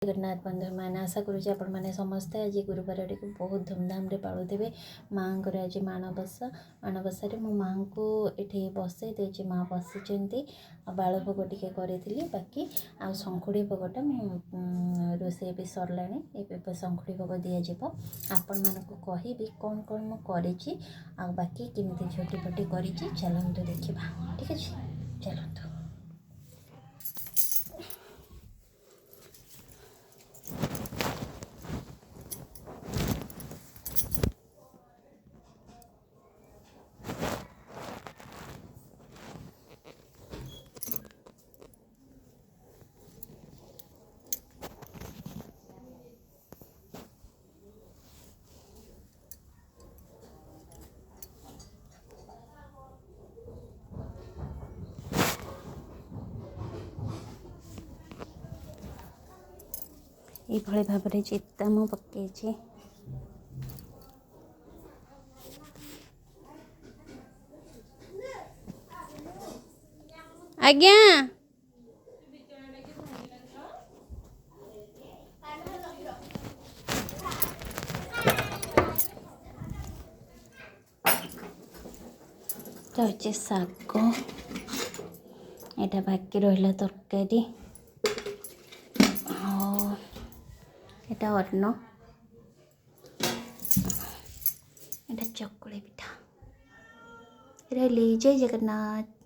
जगन्नाथ बंधु मैंने आशा करुँच आपण मैंने समस्ते आज गुरुवार टी बहुत धूमधाम रे पालुवे। माँ को आज माणबसा माणबसा मो माँ को ये बसई दे माँ बसी बाल भोग टी करी बाकी आ शंखुड़ी भोगटा रोषे भी सरला शंखुड़ी भोग दिज्व आपण मानक कहि कौन कौन मुझे बाकी केमी झोटी फटी कर चलतु देखा ठीक अच्छे चलतु। ये भाव में चिता मु पकई आज्ञा तो हे शाग यहाँ बाकी रहा तरकारी यहाँ अन्न यहाँ चकुली पिठा रही जय जगन्नाथ।